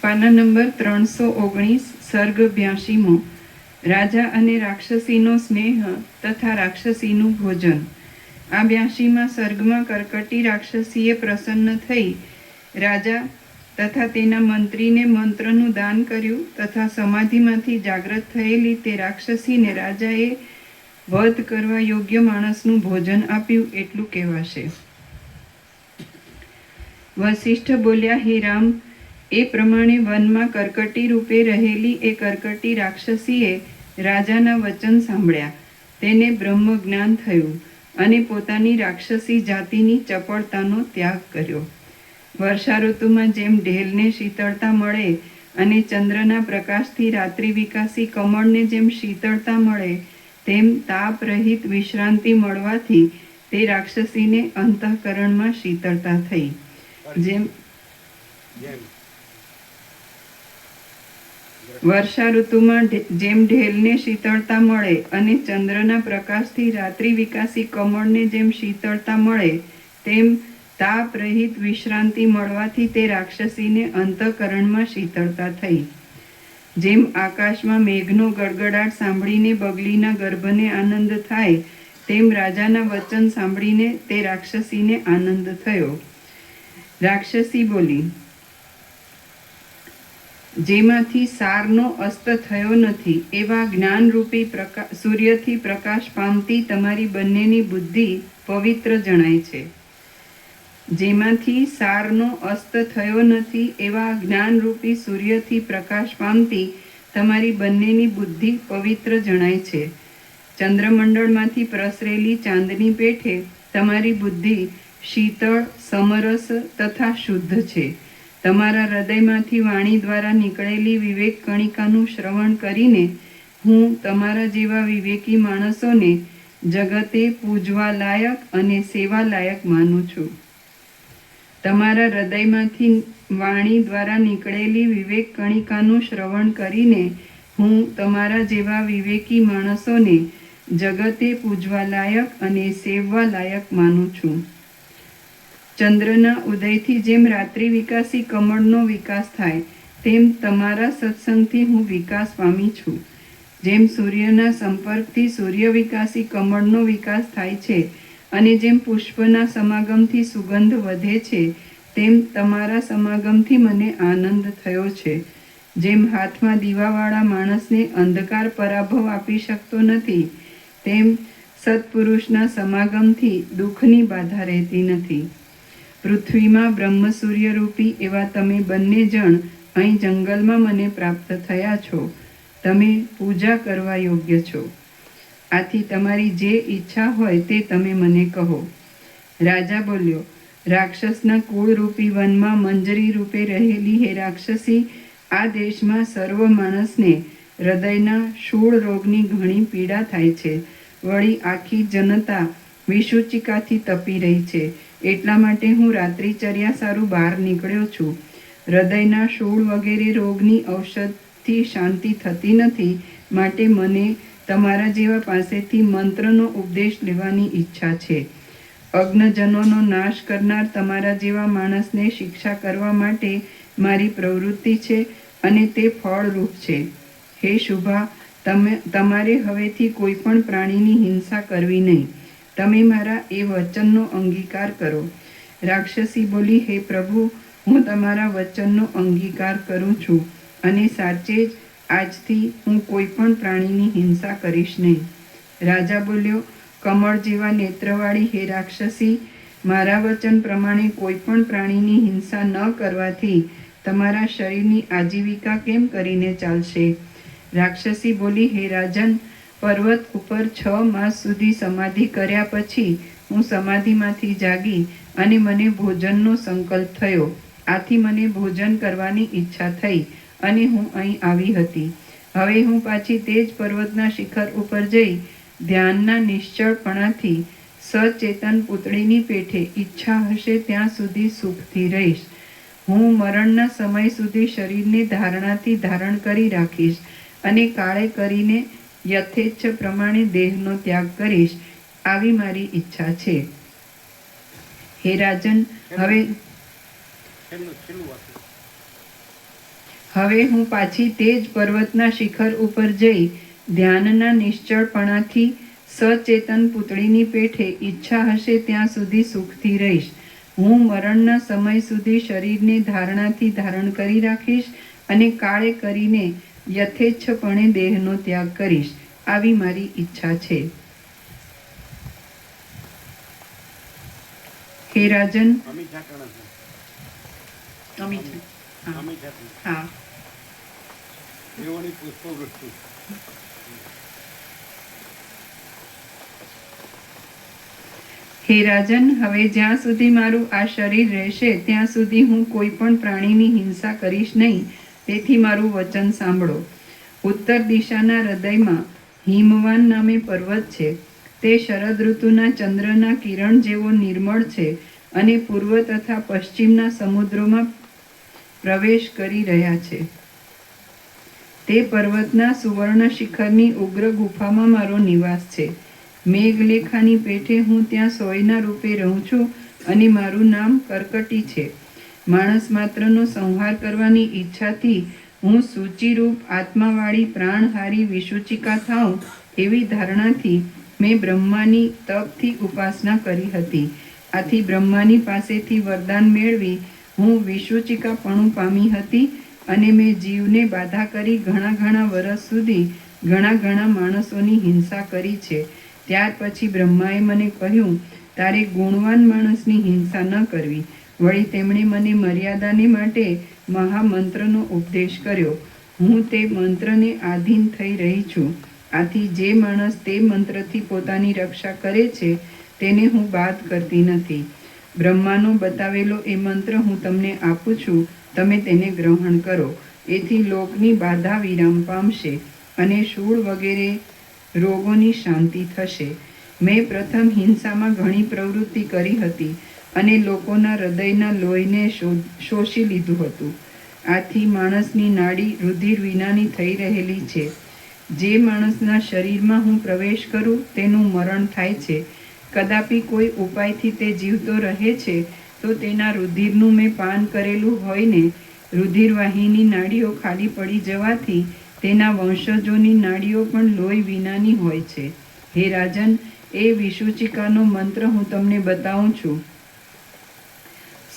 પાના નંબર 319, સર્ગ 82મો. રાજા અને રાક્ષસીનો સ્નેહ તથા રાક્ષસીનું ભોજન. આ 82માં સર્ગમાં કર્કટી રાક્ષસીએ પ્રસન્ન થઈ રાજા તથા તેના મંત્રીને મંત્રનું દાન કર્યું તથા સમાધિમાંથી જાગ્રત થયેલી તે રાક્ષસીને રાજાએ વધ કરવા યોગ્ય માણસનું ભોજન આપ્યું એટલું કહેવાશે. વસિષ્ઠ બોલ્યા, હે રામ, એ પ્રમાણે વનમાં કર્કટી રૂપે રહેલી એ કર્કટી રાક્ષસીએ રાજાના વચન સાંભળ્યા. તેને બ્રહ્મ જ્ઞાન થયું અને પોતાની રાક્ષસી જાતિની ચપળતાનો ત્યાગ કર્યો. વર્ષા ઋતુમાં જેમ ઢેલને શીતળતા મળે અને ચંદ્રના પ્રકાશથી રાત્રિ વિકાસી કમળને જેમ શીતળતા મળે તેમ તાપ રહિત વિશ્રાંતિ મળવાથી તે રાક્ષસીને અંતઃકરણમાં શીતળતા થઈ. વર્ષા ઋતુમાં જેમ ઢેલને શીતળતા મળે અને ચંદ્રના પ્રકાશથી રાત્રિ વિકાસી કમળને જેમ શીતળતા મળે તેમ તાપ રહિત વિશ્રાંતિ મળવાથી તે રાક્ષસીને અંતઃકરણમાં શીતળતા થઈ. જેમ આકાશમાં મેઘનો ગડગડાટ સાંભળીને બગલીના ગર્ભને આનંદ થાય તેમ રાજાના વચન સાંભળીને તે રાક્ષસીને આનંદ થયો. રાક્ષસી બોલી, જેમાંથી સારનો અસ્ત થયો નથી એવા જ્ઞાનરૂપી સૂર્યથી પ્રકાશ પામતી તમારી બંનેની બુદ્ધિ પવિત્ર જણાય છે. જેમાંથી સારનો અસ્ત થયો નથી એવા જ્ઞાનરૂપી સૂર્યથી પ્રકાશ પામતી તમારી બંનેની બુદ્ધિ પવિત્ર જણાય છે. ચંદ્રમંડળમાંથી પ્રસરેલી ચાંદની પેઠે તમારી બુદ્ધિ શીતળ, સમરસ તથા શુદ્ધ છે. તમારા હૃદયમાંથી વાણી દ્વારા નીકળેલી વિવેક કણિકાનું શ્રવણ કરીને હું તમારા જેવા વિવેકી માણસોને જગતે પૂજવા લાયક અને સેવા લાયક માનું છું. તમારા હૃદયમાંથી વાણી દ્વારા નીકળેલી વિવેક કણિકાનું શ્રવણ કરીને હું તમારા જેવા વિવેકી માણસોને જગતે પૂજવા લાયક અને સેવવા લાયક માનું છું. ચંદ્રના ઉદયથી જેમ રાત્રિ વિકાસી કમળનો વિકાસ થાય તેમ તમારા સત્સંગથી હું વિકાસ પામી છું. જેમ સૂર્યના સંપર્કથી સૂર્ય વિકાસી કમળનો વિકાસ થાય છે અને જેમ પુષ્પના સમાગમથી સુગંધ વધે છે તેમ તમારા સમાગમથી મને આનંદ થયો છે. જેમ હાથમાં દીવાવાળા માણસને અંધકાર પરાભવ આપી શકતો નથી તેમ સત્પુરુષના સમાગમથી દુઃખની બાધા રહેતી નથી. પૃથ્વીમાં બ્રહ્મ સૂર્ય રૂપી એવા તમે બંને જણ અહીં જંગલમાં મને પ્રાપ્ત થયા છો. તમે પૂજા કરવા યોગ્ય છો. આથી તમારી જે ઈચ્છા હોય તે તમે મને કહો. રાજા બોલ્યો, રાક્ષસના કુળરૂપી વનમાં મંજરી રૂપે રહેલી હે રાક્ષસી, આ દેશમાં સર્વ માણસને હૃદયના શૂળ રોગની ઘણી પીડા થાય છે. વળી આખી જનતા વિષુચિકાથી તપી રહી છે. એટલા માટે હું રાત્રિચર્યા સારું બહાર નીકળ્યો છું. હૃદયના શૂળ વગેરે રોગની ઔષધથી શાંતિ થતી નથી, માટે મને તમારા જેવા પાસેથી મંત્રનો ઉપદેશ લેવાની ઈચ્છા છે. અજ્ઞજનોનો નાશ કરનાર તમારા જેવા માણસને શિક્ષા કરવા માટે મારી પ્રવૃત્તિ છે અને તે ફળરૂપ છે. હે શુભા, તમારે હવેથી કોઈ પણ પ્રાણીની હિંસા કરવી નહીં. તમે મારા એ વચનનો અંગીકાર કરો. રાક્ષસી બોલી, હે પ્રભુ, હું તમારા વચનનો અંગીકાર કરું છું અને સાચે જ આજથી હું કોઈ પણ પ્રાણીની હિંસા કરીશ નહીં. રાજા બોલ્યો, કમળ જેવા નેત્રવાળી હે રાક્ષસી, મારા વચન પ્રમાણે કોઈ પણ પ્રાણીની હિંસા ન કરવાથી તમારા શરીરની આજીવિકા કેમ કરીને ચાલશે? રાક્ષસી બોલી, હે રાજન, પર્વત ઉપર 6 માસ સુધી સમાધિ કર્યા પછી હું સમાધિમાંથી જાગી અને મને ભોજનનો સંકલ્પ થયો. આથી મને ભોજન કરવાની ઈચ્છા થઈ અને હું અહીં આવી હતી. હવે હું પાછી તે જ પર્વતના શિખર ઉપર જઈ ધ્યાનના નિશ્ચળપણાથી સચેતન પુતળીની પેઠે ઈચ્છા હશે ત્યાં સુધી સુખથી રહીશ. હું મરણના સમય સુધી શરીરને ધારણાથી ધારણ કરી રાખીશ અને કાળે કરીને યથેચ્છ પ્રમાણે દેહનો ત્યાગ કરીશ. આવી મારી ઈચ્છા છે. હે રાજન, હવે હવે હું પાછી તે જ પર્વતના શિખર ઉપર જઈ ધ્યાનના નિશ્ચળપણાથી સચેતન પૂતળીની પેઠે ઈચ્છા હશે ત્યાં સુધી સુખથી રહીશ. હું મરણના સમય સુધી શરીરને ધારણાથી ધારણ કરી રાખીશ અને કાળે કરીને યથેચ્છપણે દેહનો ત્યાગ કરીશ. આવી મારી ઈચ્છા છે. હે રાજન, હા, હે રાજન, હવે જ્યાં સુધી મારું આ શરીર રહેશે ત્યાં સુધી હું કોઈ પણ પ્રાણીની હિંસા કરીશ નહીં. તેથી મારું વચન સાંભળો. ઉત્તર દિશાના હૃદયમાં હિમવાન નામે પર્વત છે. તે શરદ ઋતુના ચંદ્રના કિરણ જેવો નિર્મળ છે અને પૂર્વ તથા પશ્ચિમના સમુદ્રોમાં પ્રવેશ કરી રહ્યા છે. તે પર્વતના સુવર્ણ શિખરની ઉગ્ર ગુફામાં મારો નિવાસ છે. મેઘલેખાની પેઠે હું ત્યાં સોયના રૂપે રહું છું અને મારું નામ કરકટી છે. માણસ માત્રનો સંહાર કરવાની ઈચ્છાથી હું સૂચિરૂપ આત્માવાળી પ્રાણહારી વિસૂચિકા થાઉં એવી ધારણાથી મેં બ્રહ્માની તપથી ઉપાસના કરી હતી. આથી બ્રહ્માની પાસેથી વરદાન મેળવી હું વિસૂચિકાપણું પામી હતી અને મેં જીવને બાધા કરી ઘણા વર્ષ સુધી ઘણા માણસોની હિંસા કરી છે. ત્યાર પછી બ્રહ્માએ મને કહ્યું, તારે ગુણવાન માણસની હિંસા ન કરવી. વળી તેમણે મને મર્યાદાને માટે મહામંત્રનો ઉપદેશ કર્યો. હું તે મંત્રને આધીન થઈ રહી છું. આથી જે માણસ તે મંત્રથી પોતાની રક્ષા કરે છે તેને હું બાદ કરતી નથી. બ્રહ્માનો બતાવેલો એ મંત્ર હું તમને આપું છું, તમે તેને ગ્રહણ કરો. એથી લોકની બાધા વિરામ પામશે અને શૂળ વગેરે રોગોની શાંતિ થશે. મેં પ્રથમ હિંસામાં ઘણી પ્રવૃત્તિ કરી હતી અને લોકોના હૃદયના લોહીને શોષી લીધું હતું. આથી માણસની નાડી રુધિર વિનાની થઈ રહેલી છે. જે માણસના શરીરમાં હું પ્રવેશ કરું તેનું મરણ થાય છે. કદાપી કોઈ ઉપાયથી તે જીવતો રહે છે તો તેના રુધિરનું મેં પાન કરેલું હોય ને રુધિરવાહિની નાડીઓ ખાલી પડી જવાથી તેના વંશજોની નાડીઓ પણ લોહી વિનાની હોય છે. હે રાજન, એ વિસૂચિકાનો મંત્ર હું તમને બતાવું છું.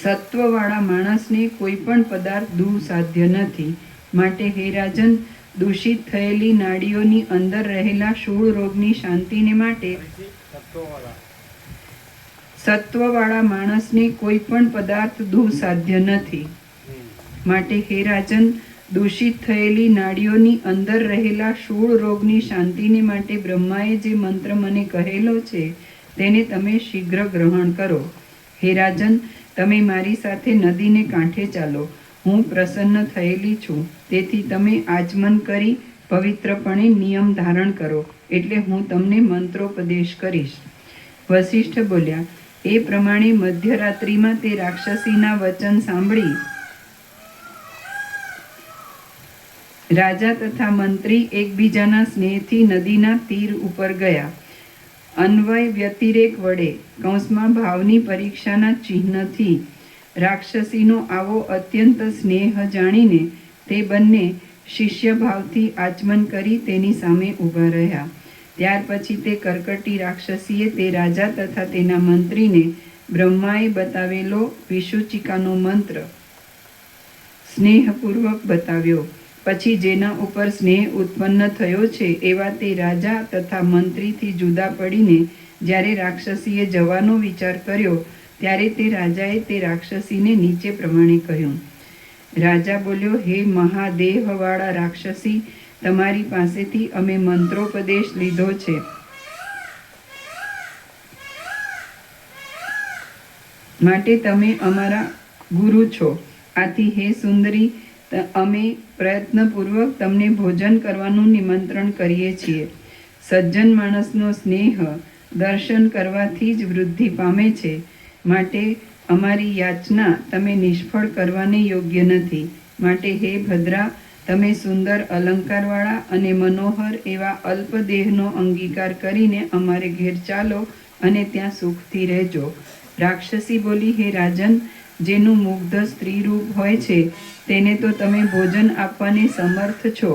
સત્વવાળા માણસને કોઈ પણ પદાર્થ દુઃસાધ્ય નથી. માટે હે રાજન, દૂષિત થયેલી નાડીઓની અંદર રહેલા શૂળ રોગની શાંતિને માટે સત્વવાળા માણસને કોઈ પણ પદાર્થ દુઃસાધ્ય નથી. માટે હે રાજન, દૂષિત થયેલી નાડીઓની અંદર રહેલા શૂળ રોગની શાંતિને માટે બ્રહ્માએ જે મંત્ર મને કહેલો છે તેને તમે શીઘ્ર ગ્રહણ કરો. હે રાજન, તમે મારી સાથે નદીને કાંઠે ચાલો. હું પ્રસન્ન થયેલી છું. તેથી તમે આચમન કરી પવિત્રપણે નિયમ ધારણ કરો. એટલે હું તમને મંત્રોપદેશ કરીશ. વસિષ્ઠ બોલ્યા, એ પ્રમાણે મધ્યરાત્રિમાં તે રાક્ષસીના વચન સાંભળી રાજા તથા મંત્રી એકબીજાના સ્નેહથી નદીના તીર ઉપર ગયા. અન્વય વ્યતિરેક વડે કૌંસમાં ભાવની પરીક્ષાના ચિહ્નથી રાક્ષસીનો આવો અત્યંત સ્નેહ જાણીને તે બંને શિષ્ય ભાવથી આચમન કરી તેની સામે ઊભા રહ્યા. ત્યાર પછી તે કરકટી રાક્ષસીએ તે રાજા તથા તેના મંત્રીને બ્રહ્માએ બતાવેલો વિસૂચિકાનો મંત્ર સ્નેહપૂર્વક બતાવ્યો. પછી જેના ઉપર સ્નેહ ઉત્પન્ન થયો છે એવા તે રાજા તથા મંત્રીથી જુદા પડીને જ્યારે રાક્ષસીએ જવાનો વિચાર કર્યો ત્યારે તે રાજાએ તે રાક્ષસીને નીચે પ્રમાણે કહ્યું. રાજા બોલ્યો, હે મહાદેહવાળા રાક્ષસી, તમારી પાસેથી અમે મંત્રોપદેશ લીધો છે. માટે તમે અમારા ગુરુ છો. આથી હે સુંદરી, અમે પ્રયત્નપૂર્વક તમને ભોજન કરવાનું નિમંત્રણ કરીએ છીએ. સજ્જન માણસનો સ્નેહ દર્શન કરવાથી જ વૃદ્ધિ પામે છે. માટે અમારી યાચના તમે નિષ્ફળ કરવાને યોગ્ય નથી. માટે હે ભદ્રા, તમે સુંદર અલંકારવાળા અને મનોહર એવા અલ્પ દેહનો અંગીકાર કરીને અમારે ઘેર ચાલો અને ત્યાં સુખથી રહેજો. રાક્ષસી બોલી, હે રાજન, જેનું મુગ્ધ સ્ત્રી રૂપ હોય છે તેને તો તમે ભોજન આપવાને સમર્થ છો,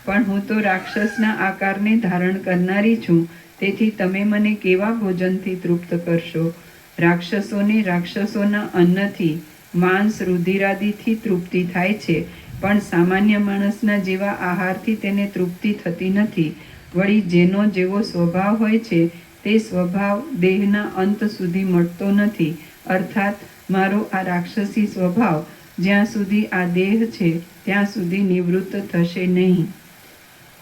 પણ હું તો રાક્ષસના આકારને ધારણ કરનારી છું, તેથી તમે મને કેવા ભોજનથી તૃપ્ત કરશો? રાક્ષસોને રાક્ષસોના અન્નથી, માંસ રુધિરાદિથી તૃપ્તિ થાય છે, પણ સામાન્ય માણસના જેવા આહારથી તેને તૃપ્તિ થતી નથી. વળી જેનો જેવો સ્વભાવ હોય છે તે સ્વભાવ દેહના અંત સુધી મળતો નથી. અર્થાત મારો આ રાક્ષસી સ્વભાવ જ્યાં સુધી આ દેહ છે ત્યાં સુધી નિવૃત્ત થશે નહીં.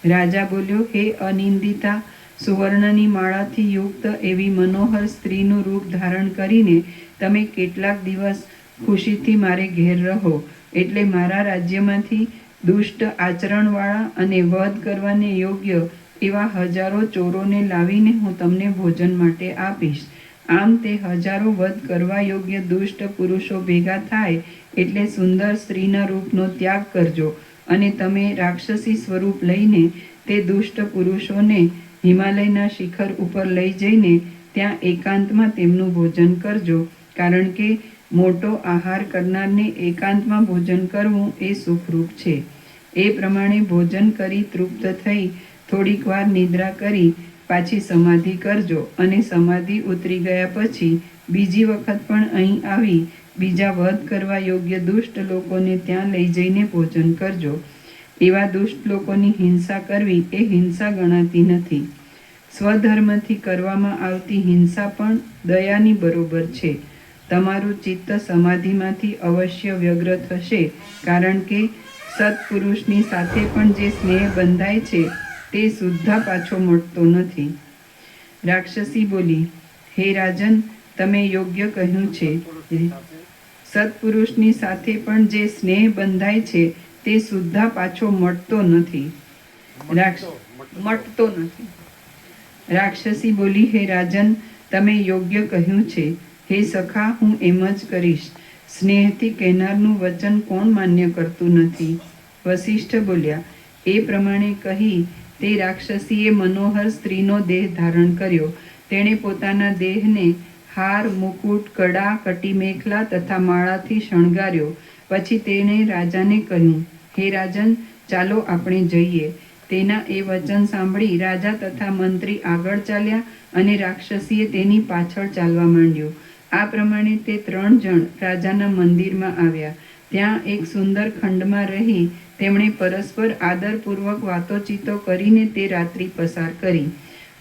રાજા બોલ્યો, હે અનિંદિતા, સુવર્ણની માળાથી યુક્ત એવી મનોહર સ્ત્રીનું રૂપ ધારણ કરીને તમે કેટલાક દિવસ ખુશીથી મારે ઘેર રહો, એટલે મારા રાજ્યમાંથી દુષ્ટ આચરણવાળા અને વધ કરવાને યોગ્ય એવા હજારો ચોરોને લાવીને હું તમને ભોજન માટે આપીશ. આમ તે હજારો વધ કરવા યોગ્ય દુષ્ટ પુરુષો ભેગા થાય એટલે સુંદર સ્ત્રીના રૂપનો ત્યાગ કરજો, અને તમે રાક્ષસી સ્વરૂપ લઈને તે દુષ્ટ પુરુષોને હિમાલયના શિખર ઉપર લઈ જઈને ત્યાં એકાંતમાં તેમનું ભોજન કરજો, કારણ કે મોટો આહાર કરનારને એકાંતમાં ભોજન કરવું એ સુખરૂપ છે. એ પ્રમાણે ભોજન કરી તૃપ્ત થઈ થોડીક વાર નિદ્રા કરી પાછી સમાધિ કરજો, અને સમાધિ ઉતરી ગયા પછી બીજી વખત પણ અહીં આવી બીજા વધ કરવા યોગ્ય દુષ્ટ લોકોને ત્યાં લઈ જઈને ભોજન કરજો. એવા દુષ્ટ લોકોની હિંસા કરવી એ હિંસા ગણાતી નથી. સ્વધર્મથી કરવામાં આવતી હિંસા પણ દયાની બરોબર છે. તમારું ચિત્ત સમાધિમાંથી અવશ્ય વ્યગ્ર થશે, કારણ કે સત્પુરુષની સાથે પણ જે સ્નેહ બંધાય છે તે સુદ્ધા પાછો મળતો નથી. રાક્ષસી બોલી, હે રાજન, તમે યોગ્ય કહ્યું છે. સત્પુરુષની સાથે પણ જે સ્નેહ બંધાય છે તે સુદ્ધા પાછો મળતો નથી. રાક્ષસી બોલી, હે રાજન, તમે યોગ્ય કહ્યું છે. હે સખા, હું એમ જ કરીશ. સ્નેહથી કહેનારનું વચન કોણ માન્ય કરતું નથી? વસિષ્ઠ બોલ્યા. એ પ્રમાણે કહી તે રાક્ષસીએ મનોહર સ્ત્રીનો દેહ ધારણ કર્યો. તેણે પોતાના દેહને હાર, મુકુટ, કડા, કટીમેખલા તથા માળાથી શણગાર્યો. પછી તેણે રાજાને કહ્યું, હે રાજન, ચાલો આપણે જઈએ. તેના એ વચન સાંભળી રાજા તથા મંત્રી આગળ ચાલ્યા અને રાક્ષસીએ તેની પાછળ ચાલવા માંડ્યું. આ પ્રમાણે તે 3 જણ રાજાના મંદિરમાં આવ્યા. ત્યાં એક સુંદર ખંડમાં રહી તેમણે પરસ્પર આદરપૂર્વક વાતોચીતો કરીને તે રાત્રિ પસાર કરી.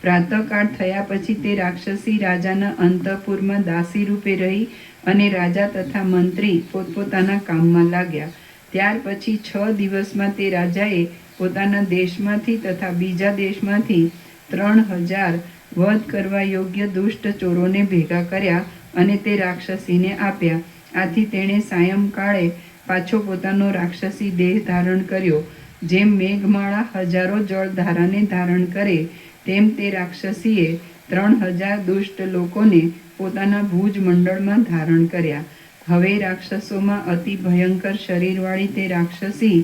પ્રાતઃકાળ થયા પછી તે રાક્ષસી રાજાના અંતઃપુરમાં દાસી રૂપે રહી અને રાજા તથા મંત્રી પોતપોતાના કામમાં લાગ્યા. ત્યાર પછી 6 દિવસમાં તે રાજાએ પોતાના દેશમાંથી તથા બીજા દેશમાંથી 3000 વધ કરવા યોગ્ય દુષ્ટ ચોરોને ભેગા કર્યા અને તે રાક્ષસીને આપ્યા. આથી તેણે સાયંકાળે પાછો પોતાનો રાક્ષસી દેહ ધારણ કર્યો. જેમ મેઘમાળા હજારો જળધારાને ધારણ કરે તેમ તે રાક્ષસીએ 3000 દુષ્ટ લોકોને પોતાના ભુજ મંડળમાં ધારણ કર્યા. હવે રાક્ષસોમાં અતિ ભયંકર શરીરવાળી તે રાક્ષસી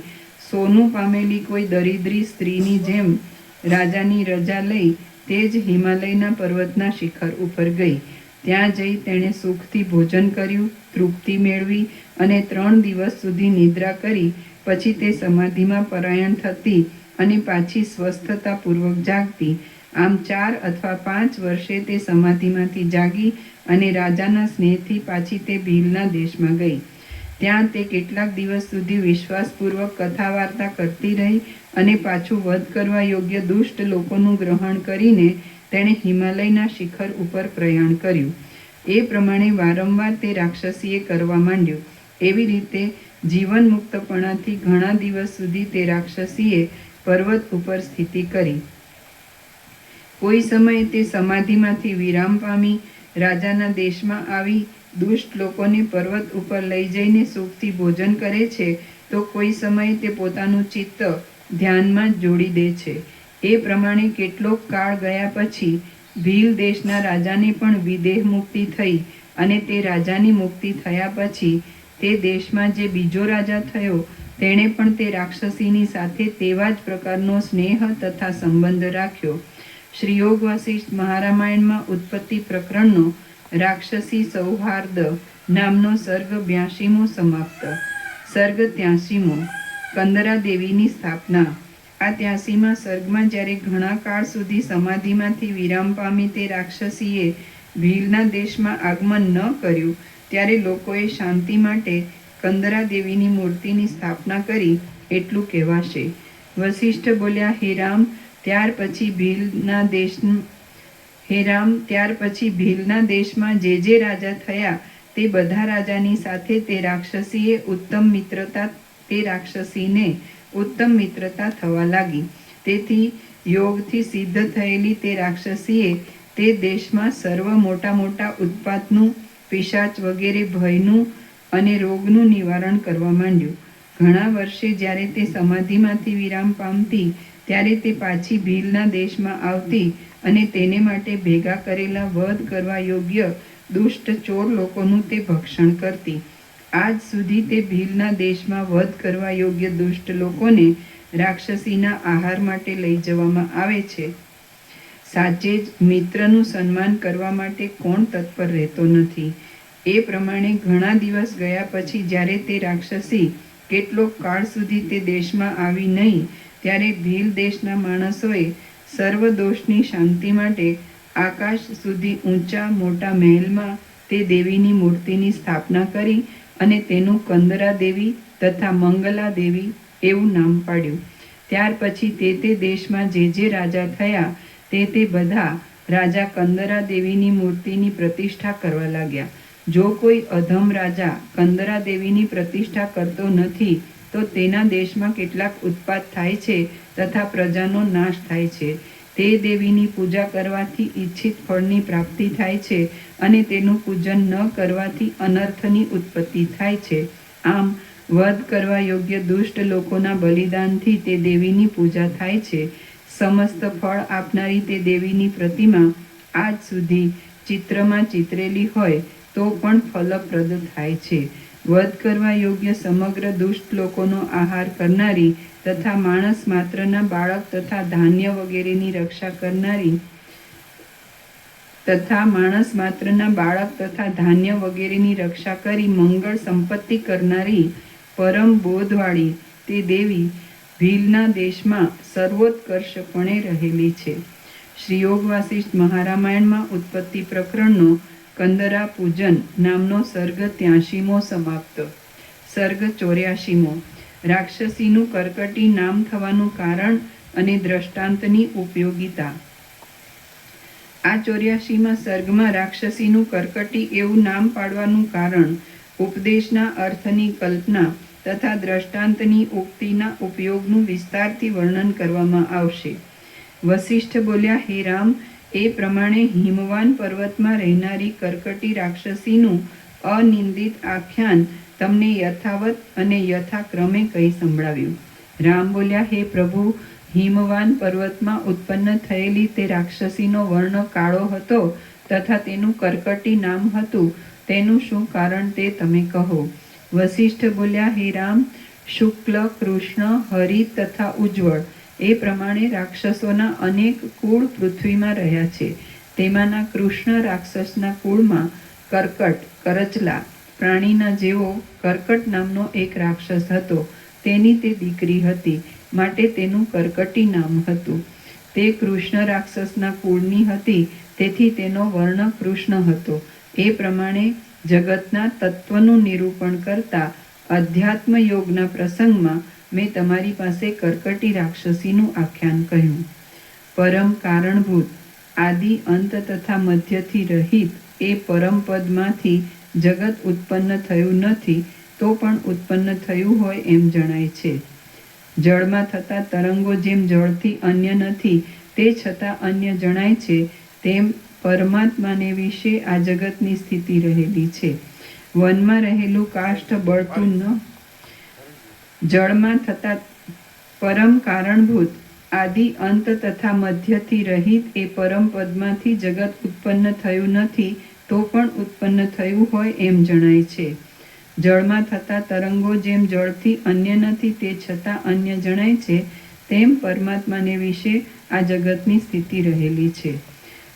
સોનું પામેલી કોઈ દરિદ્રી સ્ત્રીની જેમ રાજાની રજા લઈ તે જ હિમાલયના પર્વતના શિખર ઉપર ગઈ. ત્યાં જઈ તેણે સુખથી ભોજન કર્યું, તૃપ્તિ મેળવી અને 3 દિવસ સુધી નિદ્રા કરી. પછી તે સમાધિમાં પરાયણ થતી અને પાછી સ્વસ્થતાપૂર્વક જાગતી. આમ 4 અથવા 5 વર્ષે તે સમાધિમાંથી જાગી અને રાજાના સ્નેહથી પાછી તે ભીલના દેશમાં ગઈ. ત્યાં તે કેટલાક દિવસ સુધી વિશ્વાસપૂર્વક કથા વાર્તા કરતી રહી અને પાછું વધ કરવા યોગ્ય દુષ્ટ લોકોનું ગ્રહણ કરીને તેણે હિમાલયના શિખર ઉપર પ્રયાણ કર્યું. એ પ્રમાણે વારંવાર તે રાક્ષસીએ કરવા માંડ્યું. એવી રીતે જીવન મુક્તપણાથી ઘણા દિવસ સુધી તે રાક્ષસીએ પર્વત ઉપર સ્થિતિ કરી. કોઈ સમયે તે સમાધિમાંથી વિરામ પામી રાજાના દેશમાં આવી દુષ્ટ લોકોને પર્વત ઉપર લઈ જઈને સુખથી ભોજન કરે છે, તો કોઈ સમયે તે પોતાનું ચિત્ત ધ્યાનમાં જ જોડી દે છે. એ પ્રમાણે કેટલોક કાળ ગયા પછી ભીલ દેશના રાજાને પણ વિદેહ મુક્તિ થઈ, અને તે રાજાની મુક્તિ થયા પછી તે દેશમાં જે બીજો રાજા થયો તેણે પણ તે રાક્ષસીની સાથે તેવા જ પ્રકારનો સ્નેહ તથા સંબંધ રાખ્યો. શ્રી યોગ વસિષ્ઠ મહારામાયણમાં ઉત્પત્તિ પ્રકરણનો રાક્ષસી સૌહાર્દ નામનો સર્ગ 82મો સમાપ્ત. સર્ગ 83મો. કંદરા દેવીની સ્થાપના. આ 83મા સર્ગમાં જ્યારે ઘણા કાળ સુધી સમાધિમાંથી વિરામ પામી તે રાક્ષસીએ ભીલના દેશમાં આગમન ન કર્યું, ત્યારે લોકોએ શાંતિ માટે કંદરા દેવીની મૂર્તિની સ્થાપના કરી એટલું કહેવાશે. વસિષ્ઠ બોલ્યા, હે રામ, ત્યાર પછી ભીલના દેશમાં જે રાજા થયા તે બધા રાજાની સાથે તે રાક્ષસીને ઉત્તમ મિત્રતા થવા લાગી. તેથી યોગથી સિદ્ધ થયેલી તે રાક્ષસીએ તે દેશમાં સર્વ મોટા મોટા ઉત્પાતનું, પિશાચ વગેરે ભયનું અને રોગનું નિવારણ કરવા માંડ્યું. ઘણા વર્ષે જ્યારે તે સમાધિમાંથી વિરામ પામતી ત્યારે તે પાછી ભીલના દેશમાં આવતી અને તેને માટે ભેગા કરેલા વધ કરવા યોગ્ય દુષ્ટ ચોર લોકોનું તે ભક્ષણ કરતી. આજ સુધી તે ભીલના દેશમાં વધ કરવા યોગ્ય દુષ્ટ લોકોને રાક્ષસીના આહાર માટે લઈ જવામાં આવે છે. સાચે જ મિત્રનું સન્માન કરવા માટે કોણ તત્પર રહેતો નથી? એ પ્રમાણે ઘણા દિવસ ગયા પછી જ્યારે તે રાક્ષસી કેટલોક કાળ સુધી તે દેશમાં આવી નહીં, ત્યારે ભીલ દેશના માણસોએ સર્વ દોષની શાંતિ માટે આકાશ સુધી ઊંચા મોટા મહેલમાં તે દેવીની મૂર્તિની સ્થાપના કરી અને તેનું કંદરા દેવી તથા મંગલા દેવી એવું નામ પાડ્યું. ત્યાર પછી તે દેશમાં જે રાજા થયા તે બધા રાજા કંદરા દેવીની મૂર્તિની પ્રતિષ્ઠા કરવા લાગ્યા. જો કોઈ અધમ રાજા કંદરા દેવીની પ્રતિષ્ઠા કરતો નથી તો તેના દેશમાં કેટલાક ઉત્પાત થાય છે તથા પ્રજાનો નાશ થાય છે. તે દેવીની પૂજા કરવાથી ઈચ્છિત ફળની પ્રાપ્તિ થાય છે અને તેનું પૂજન ન કરવાથી અનર્થની ઉત્પત્તિ થાય છે. આમ વધ કરવા યોગ્ય દુષ્ટ લોકોના બલિદાનથી તે દેવીની પૂજા થાય છે. સમસ્ત ફળ આપનારી તે દેવીની પ્રતિમા આજ સુધી ચિત્રમાં ચિતરેલી હોય તો પણ ફલપ્રદ થાય છે. વધ કરવા યોગ્ય સમગ્ર દુષ્ટ લોકોનો આહાર કરનારી તથા માણસ માત્રના બાળક તથા ધાન્ય વગેરેની રક્ષા કરી મંગળ સંપત્તિ કરનારી પરમ બોધવાળી તે દેવી ભીલના દેશમાં સર્વોત્કર્ષપણે રહેલી છે. શ્રી યોગ વાસિષ્ઠ મહારામાયણમાં ઉત્પત્તિ પ્રકરણનો કંદરા પૂજન નામનો સર્ગ 83મો સમાપ્ત. સર્ગ 84મો. રાક્ષસીનું કર્કટી નામ થવાનું કારણ અને દ્રષ્ટાંતની ઉપયોગિતા. આ 84મા સર્ગમાં રાક્ષસીનું કર્કટી એવું નામ પાડવાનું કારણ, ઉપદેશના અર્થની કલ્પના તથા દ્રષ્ટાંતની ઉક્તિના ઉપયોગનું વિસ્તારથી વર્ણન કરવામાં આવશે. વસિષ્ઠ બોલ્યા, હે રામ, એ પ્રમાણે હિમવાન પર્વતમાં રહેનારી કર્કટી રાક્ષસીનું અનિંદિત આખ્યાન તમને યથાવત અને યથાક્રમે કહી સંભળાવ્યું. રામ બોલ્યા, હે પ્રભુ, હિમવાન પર્વતમાં ઉત્પન્ન થયેલી તે રાક્ષસીનો વર્ણ કાળો હતો તથા તેનું કર્કટી નામ હતું. તેનું શું કારણ તે તમે કહો. વસિષ્ઠ બોલ્યા, હે રામ, શુક્લ, કૃષ્ણ, હરિ તથા ઉજ્જવળ એ પ્રમાણે રાક્ષસોના અનેક કુળ પૃથ્વીમાં રહ્યા છે. તેમાંના કૃષ્ણ રાક્ષસના કુળમાં કર્કટ, કરચલા પ્રાણીના જેવો કર્કટ નામનો એક રાક્ષસ હતો. તેની તે દીકરી હતી, માટે તેનું કર્કટી નામ હતું. તે કૃષ્ણ રાક્ષસના કુળની હતી, તેથી તેનો વર્ણ કૃષ્ણ હતો. એ પ્રમાણે જગતના તત્વનું નિરૂપણ કરતા અધ્યાત્મ યોગના પ્રસંગમાં મેં તમારી પાસે કર્કટી રાક્ષસીનું આખ્યાન કહ્યું. પરમ કારણભૂત, આદિ અંત તથા મધ્યથી રહિત એ પરમપદમાંથી જગત ઉત્પન્ન થયું નથી તો પણ ઉત્પન્ન થયું હોય એમ જણાય છે. જળમાં થતા તરંગો જેમ જળથી અન્ય નથી તે છતાં અન્ય જણાય છે, તેમ પરમાત્માને વિશે આ જગતની સ્થિતિ રહેલી છે. વનમાં રહેલું કાષ્ઠ બળતું ન જળમાં થતા પરમ કારણભૂત, આદિ અંત તથા મધ્યથી રહિત એ પરમ પદમાંથી જગત ઉત્પન્ન થયું નથી તો પણ ઉત્પન્ન થયું હોય એમ જણાય છે. જળમાં થતા તરંગો જેમ જળથી અન્ય નથી તે છતાં અન્ય જણાય છે, તેમ પરમાત્માને વિશે આ જગતની સ્થિતિ રહેલી છે.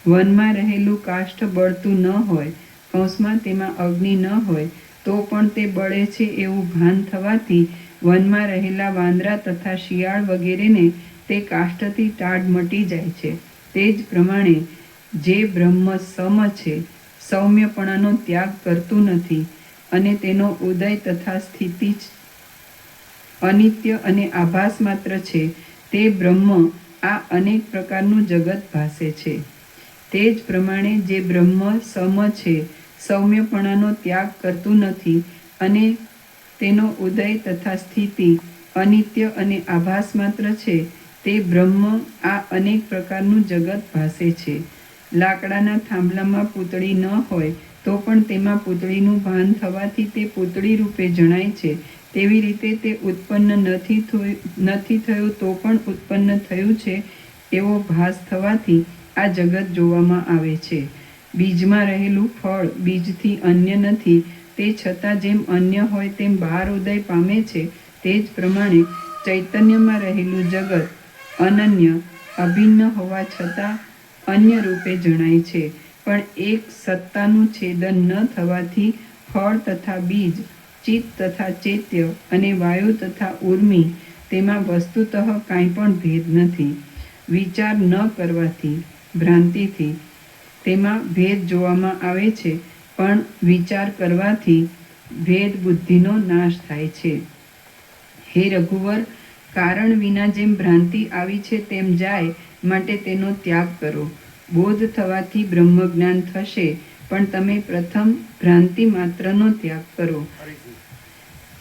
વનમાં રહેલું કાષ્ઠ બળતું ન હોય કૌંસમાં તેમાં અગ્નિ ન હોય તો પણ તે બળે છે એવું ભાન થવાથી વનમાં રહેલા વાંદરા તથા શિયાળ વગેરેને તે કાષ્ઠથી ટાઢ મટી જાય છે. તે જ પ્રમાણે જે બ્રહ્મ સમ છે, સૌમ્યપણાનો ત્યાગ કરતું નથી અને તેનો ઉદય તથા સ્થિતિ અનિત્ય અને આભાસ માત્ર છે, તે બ્રહ્મ આ અનેક પ્રકારનું જગત ભાસે છે. તે જ પ્રમાણે જે બ્રહ્મ સમ છે, સૌમ્યપણાનો ત્યાગ કરતું નથી અને તેનો ઉદય તથા સ્થિતિ અનિત્ય અને આભાસ માત્ર છે, તે બ્રહ્મ આ અનેક પ્રકારનું જગત ભાસે છે. લાકડાના થાંભલામાં પૂતળી ન હોય તો પણ તેમાં પૂતળીનું ભાન થવાથી તે પૂતળી રૂપે જણાય છે. તેવી રીતે તે ઉત્પન્ન નથી થયું તો પણ ઉત્પન્ન થયું છે એવો ભાસ થવાથી આ જગત જોવામાં આવે છે. બીજમાં રહેલું ફળ બીજથી અન્ય નથી, તે છતાં જેમ અન્ય હોય તેમ બહાર ઉદય પામે છે, તે જ પ્રમાણે ચૈતન્યમાં રહેલું જગત અનન્ય અભિન્ન હોવા છતાં અન્ય રૂપે જણાય છે. પણ એક સત્તાનું છેદન ન થવાથી ફળ તથા બીજ, ચિત્ત તથા ચૈત્ય અને વાયુ તથા ઉર્મિ તેમાં વસ્તુતઃ કાંઈ પણ ભેદ નથી. વિચાર ન કરવાથી ભ્રાંતિથી તેમાં ભેદ જોવામાં આવે છે, પણ વિચાર કરવાથી ભેદ બુદ્ધિનો નાશ થાય છે. હે રઘુવર, કારણ વિના જેમ ભ્રાંતિ આવી છે તેમ જાય, માટે તેનો ત્યાગ કરો. બોધ થવાથી બ્રહ્મજ્ઞાન થશે, પણ તમે પ્રથમ ભ્રાંતિ માત્રનો ત્યાગ કરો.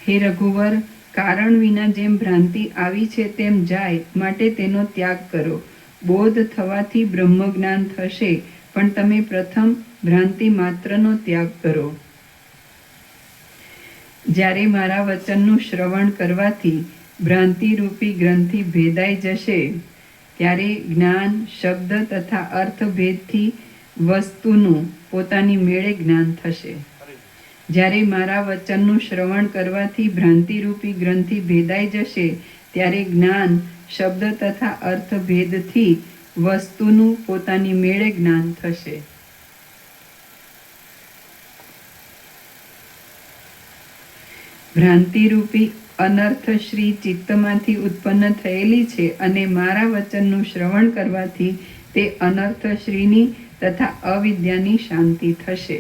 હે રઘુવર, કારણ વિના જેમ ભ્રાંતિ આવી છે તેમ જાય, માટે તેનો ત્યાગ કરો. બોધ થવાથી બ્રહ્મજ્ઞાન થશે, પણ તમે પ્રથમ ભ્રાંતિ માત્રનો ત્યાગ કરો. જ્યારે મારા વચનનું શ્રવણ કરવાથી ભ્રાંતિરૂપી ગ્રંથિ ભેદાઈ જશે, ત્યારે જ્ઞાન, શબ્દ તથા અર્થભેદથી વસ્તુનું પોતાની મેળે જ્ઞાન થશે. જ્યારે મારા વચનનું શ્રવણ કરવાથી ભ્રાંતિરૂપી ગ્રંથિ ભેદાઈ જશે, ત્યારે જ્ઞાન, શબ્દ તથા અર્થભેદથી વસ્તુનું પોતાની મેળે જ્ઞાન થશે. ભ્રાંતિરૂપી અનર્થ શ્રી ચિત્તમાંથી ઉત્પન્ન થયેલી છે અને મારા વચનનું શ્રવણ કરવાથી તે અનર્થ શ્રીની તથા અવિદ્યાની શાંતિ થશે.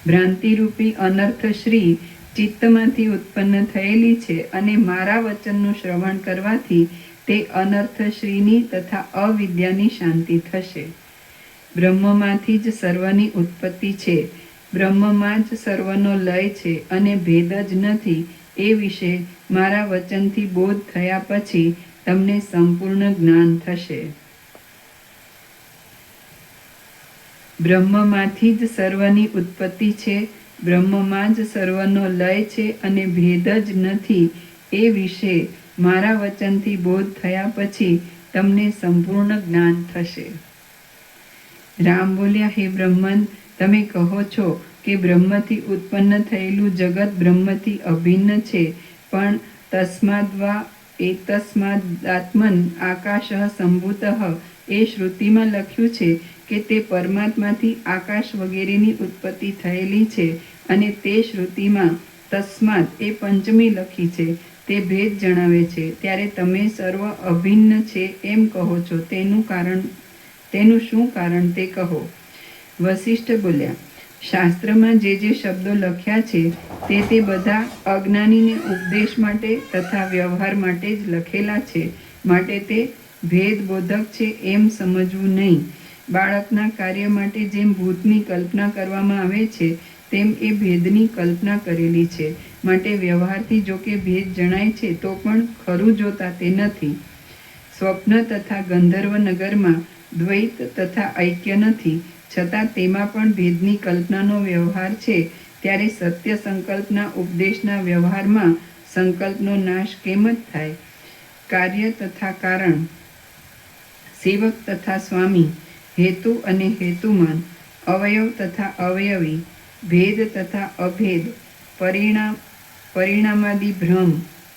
ભ્રાંતિરૂપી અનર્થ શ્રી ચિત્તમાંથી ઉત્પન્ન થયેલી છે અને મારા વચનનું શ્રવણ કરવાથી તે અનર્થ શ્રીની તથા અવિદ્યાની શાંતિ થશે. બ્રહ્મમાંથી જ સર્વની ઉત્પત્તિ છે, બ્રહ્મમાં જ સર્વનો લય છે અને ભેદ જ નથી, એ વિશે મારા વચનથી બોધ થયા પછી તમને સંપૂર્ણ જ્ઞાન થશે. બ્રહ્મમાંથી જ સર્વની ઉત્પત્તિ છે, બ્રહ્મમાં જ સર્વનો લય છે અને ભેદ જ નથી, એ વિશે મારા વચનથી બોધ થયા પછી તમને સંપૂર્ણ જ્ઞાન થશે. રામ બોલ્યા, હે બ્રહ્મન, તમે કહો છો કે બ્રહ્મથી ઉત્પન્ન થયેલું જગત બ્રહ્મથી અભિન્ન છે, પણ તસ્માદ્વા એતસ્માદાત્મન આકાશઃ સંભૂતઃ એ શ્રુતિમાં લખ્યું છે કે તે પરમાત્માથી આકાશ વગેરેની ઉત્પત્તિ થયેલી છે, અને તે શ્રુતિમાં તસ્માદ એ પંચમી લખી છે, તે ભેદ જણાવે છે. ત્યારે તમે સર્વ અભિન્ન છે એમ કહો છો, તેનું શું કારણ તે કહો. વસિષ્ઠ બોલ્યા, શાસ્ત્રમાં જે જે શબ્દો લખ્યા છે તે બધા અજ્ઞાનીને ઉપદેશ માટે તથા વ્યવહાર માટે જ લખેલા છે, માટે તે ભેદબોધક છે એમ સમજવું નહીં. બાળકના કાર્ય માટે જેમ ભૂતની કલ્પના કરવામાં આવે છે તેમ એ ભેદની કલ્પના કરેલી છે, માટે વ્યવહારથી જો કે ભેદ જણાય છે તો પણ ખરું જોતા તે નથી. સ્વપ્ન તથા ગંધર્વ નગરમાં દ્વૈત તથા ઐક્ય નથી, છતાં તેમાં પણ ભેદની કલ્પનાનો વ્યવહાર છે. ત્યારે સત્ય સંકલ્પના ઉપદેશના વ્યવહારમાં સંકલ્પનો નાશ કેમ જ થાય? કાર્ય તથા કારણ, સેવક તથા સ્વામી, હેતુ અને હેતુમાન, અવયવ તથા અવયવી, ભેદ તથા અભેદ, પરિણામાદિ ભ્રમ,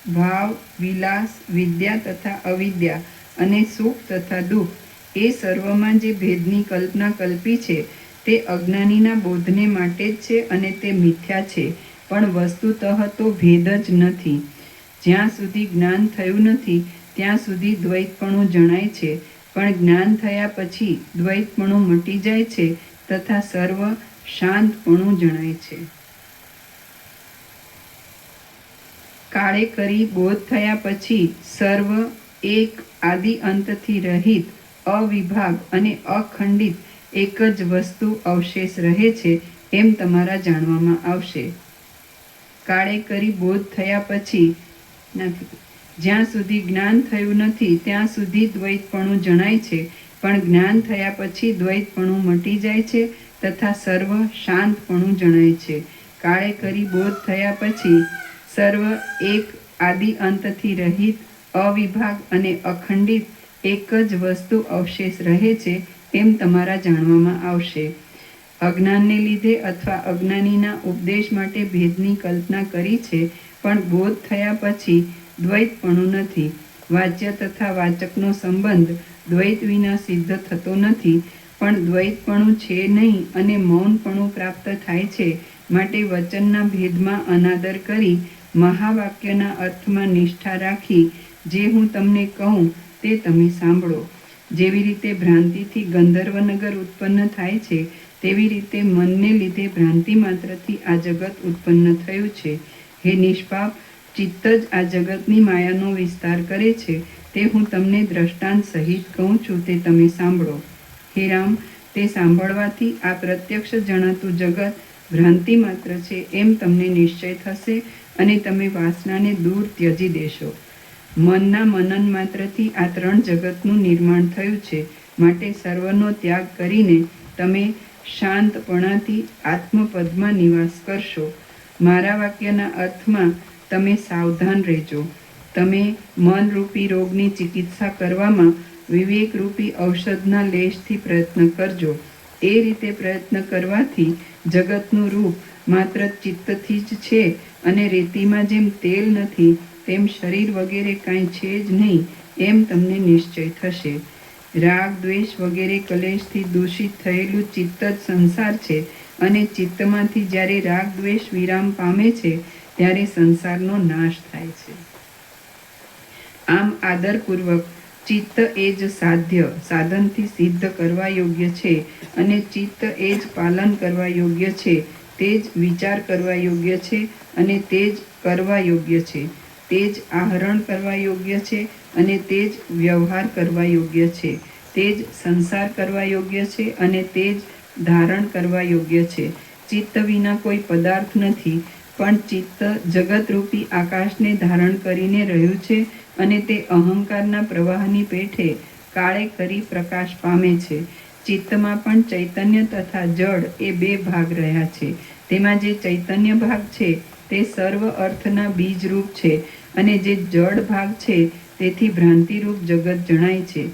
ભાવ, વિલાસ, વિદ્યા તથા અવિદ્યા અને સુખ તથા દુઃખ, એ સર્વમાં જે ભેદની કલ્પના કલ્પી છે તે અજ્ઞાનીના બોધને માટે જ છે અને તે મિથ્યા છે, પણ વસ્તુતઃ તો ભેદ જ નથી. જ્યાં સુધી જ્ઞાન થયું નથી ત્યાં સુધી દ્વૈતપણું જણાય છે, પણ જ્ઞાન થયા પછી દ્વૈતપણું મટી જાય છે તથા સર્વ શાંતપણું જણાય છે. કાળે કરી બોધ થયા પછી સર્વ એક આદિ અંતથી રહિત, અવિભાગ અને અખંડિત એક જ વસ્તુ અવશેષ રહે છે એમ તમારા જાણવામાં આવશે. કાળે કરી બોધ થયા પછી જ્યાં સુધી જ્ઞાન થયું નથી ત્યાં સુધી દ્વૈતપણું જણાય છે, પણ જ્ઞાન થયા પછી દ્વૈતપણું મટી જાય છે તથા સર્વ શાંતપણું જણાય છે. કાળે કરી બોધ થયા પછી સર્વ એક આદિ અંતથી રહિત, અવિભાગ અને અખંડિત એક જ વસ્તુ અવશેષ રહે છે એમ તમારા જાણવામાં આવશે. અજ્ઞાનને લીધે અથવા અજ્ઞાનીના ઉપદેશ માટે ભેદની કલ્પના કરી છે, પણ બોધ થયા પછી દ્વૈતપણું નથી. વાચ્ય તથા વાચકનો સંબંધ દ્વૈત વિના સિદ્ધ થતો નથી, પણ દ્વૈતપણું છે નહીં અને મૌનપણું પ્રાપ્ત થાય છે. માટે વચનના ભેદમાં અનાદર કરી મહાવાક્યના અર્થમાં નિષ્ઠા રાખી જે હું તમને કહું તે તમે સાંભળો. જેવી રીતે ભ્રાંતિથી ગંધર્વનગર ઉત્પન્ન થાય છે, તેવી રીતે મનને લીધે ભ્રાંતિ માત્રથી આ જગત ઉત્પન્ન થયું છે. હે નિષ્પાપ, ચિત્ત જ આ જગતની માયાનો વિસ્તાર કરે છે તે હું તમને દ્રષ્ટાંત સહિત કહું છું તે તમે સાંભળો. હે રામ, તે સાંભળવાથી આ પ્રત્યક્ષ જણાતું જગત ભ્રાંતિ માત્ર છે એમ તમને નિશ્ચય થશે અને તમે વાસનાને દૂર ત્યજી દેશો. મનના મનન માત્રથી આ ત્રણ જગતનું નિર્માણ થયું છે, માટે સર્વનો ત્યાગ કરીને તમે શાંતપણાથી આત્મપદમાં નિવાસ કરશો. મારા વાક્યના અર્થમાં તમે સાવધાન રહેજો. તમે મનરૂપી રોગની ચિકિત્સા કરવામાં વિવેકરૂપી ઔષધના લેશથી પ્રયત્ન કરજો. એ રીતે પ્રયત્ન કરવાથી જગતનું રૂપ માત્ર ચિત્તથી જ છે અને રેતીમાં જેમ તેલ નથી તેમ શરીર વગેરે કાંઈ છે જ નહીં એમ તમને નિશ્ચય થશે. રાગ દ્વેષ વગેરે કલેશથી દૂષિત થયેલું ચિત્ત જ સંસાર છે અને ચિત્તમાંથી જ્યારે રાગ દ્વેષ વિરામ પામે છે ત્યારે સંસારનો નાશ થાય છે. આમ આદરપૂર્વક ચિત્ત એ જ સાધ્ય, સાધનથી સિદ્ધ કરવા યોગ્ય છે અને ચિત્ત એ જ પાલન કરવા યોગ્ય છે, તે જ વિચાર કરવા યોગ્ય છે અને તે જ કરવા યોગ્ય છે, તે જ આહરણ કરવા યોગ્ય છે અને તે જ વ્યવહાર કરવા યોગ્ય છે, તે જ સંસાર કરવા યોગ્ય છે અને તે જ ધારણ કરવા યોગ્ય છે. ચિત્ત વિના કોઈ પદાર્થ નથી, પણ ચિત્ત જગતરૂપી આકાશને ધારણ કરીને રહ્યું છે અને તે અહંકારના પ્રવાહની પેઠે કાળે કરી પ્રકાશ પામે છે. ચિત્તમાં પણ ચૈતન્ય તથા જડ એ બે ભાગ રહ્યા છે. તેમાં જે ચૈતન્ય ભાગ છે તે સર્વ અર્થના બીજરૂપ છે અને જે જડ ભાગ છે તેથી ભ્રાંતિરૂપ જગત જણાય છે.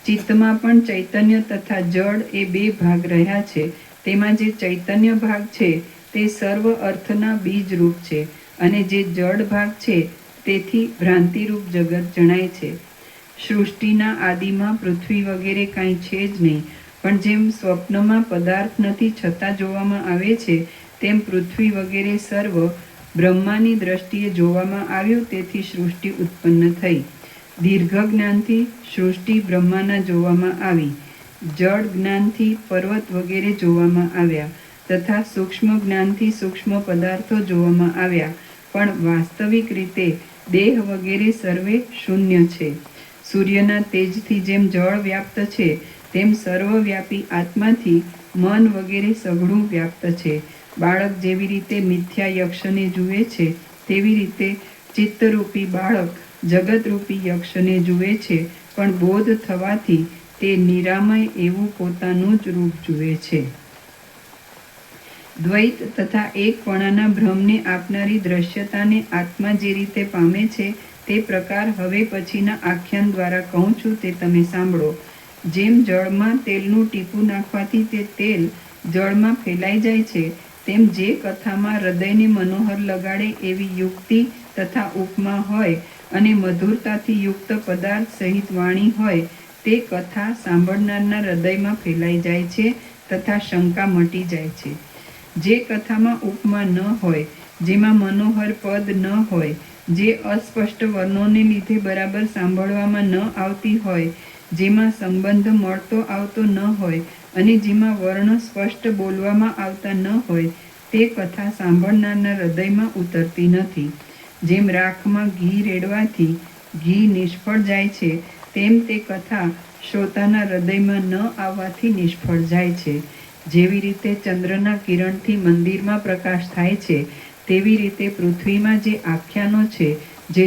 ચિત્તમાં પણ ચૈતન્ય તથા જડ એ બે ભાગ રહ્યા છે. તેમાં જે ચૈતન્ય ભાગ છે તે સર્વ અર્થના બીજરૂપ છે અને જે જડ ભાગ છે તેથી ભ્રાંતિરૂપ જગત જણાય છે. સૃષ્ટિના આદિમાં પૃથ્વી વગેરે કાંઈ છે જ નહીં, પણ જેમ સ્વપ્નમાં પદાર્થ નથી છતાં જોવામાં આવે છે તેમ પૃથ્વી વગેરે સર્વ બ્રહ્માની દ્રષ્ટિએ જોવામાં આવ્યું, તેથી સૃષ્ટિ ઉત્પન્ન થઈ. દીર્ઘ જ્ઞાનથી સૃષ્ટિ બ્રહ્માના જોવામાં આવી, જળ જ્ઞાનથી પર્વત વગેરે જોવામાં આવ્યા તથા સૂક્ષ્મ જ્ઞાનથી સૂક્ષ્મ પદાર્થો જોવામાં આવ્યા, પણ વાસ્તવિક રીતે દેહ વગેરે સર્વે શૂન્ય છે. સૂર્યના તેજથી જેમ જળ વ્યાપ્ત છે તેમ સર્વવ્યાપી આત્માથી મન વગેરે સઘળું વ્યાપ્ત છે. બાળક જેવી રીતે મિથ્યા યક્ષને જુએ છે તેવી રીતે ચિત્તરૂપી બાળક જગતરૂપી યક્ષને જુએ છે, પણ બોધ થવાથી તે નિરામય એવું પોતાનું જ રૂપ જુએ છે. દ્વૈત તથા એકપણાના ભ્રમને આપનારી દ્રશ્યતાને આત્મા જે રીતે પામે છે તે પ્રકાર હવે પછીના આખ્યાન દ્વારા કહું છું તે તમે સાંભળો. જેમ જળમાં તેલનું ટીપું નાખવાથી તે તેલ જળમાં ફેલાઈ જાય છે, તેમ જે કથામાં હૃદયને મનોહર લગાડે એવી યુક્તિ તથા ઉપમા હોય અને મધુરતાથી યુક્ત પદાર્થ સહિત વાણી હોય તે કથા સાંભળનારના હૃદયમાં ફેલાઈ જાય છે તથા શંકા મટી જાય છે. જે કથામાં ઉપમા ન હોય, જેમાં મનોહર પદ ન હોય, જે અસ્પષ્ટ વર્ણોને લીધે બરાબર સાંભળવામાં ન આવતી હોય, જેમાં સંબંધ મળતો આવતો ન હોય અને જેમાં વર્ણ સ્પષ્ટ બોલવામાં આવતા ન હોય, તે કથા સાંભળનારના હૃદયમાં ઉતરતી નથી. જેમ રાખમાં ઘી રેડવાથી ઘી નિષ્ફળ જાય છે, તેમ તે કથા શ્રોતાના હૃદયમાં ન આવવાથી નિષ્ફળ જાય છે. જેવી રીતે ચંદ્રના કિરણથી મંદિરમાં પ્રકાશ થાય છે, તેવી રીતે પૃથ્વીમાં જે આખ્યાનો છે,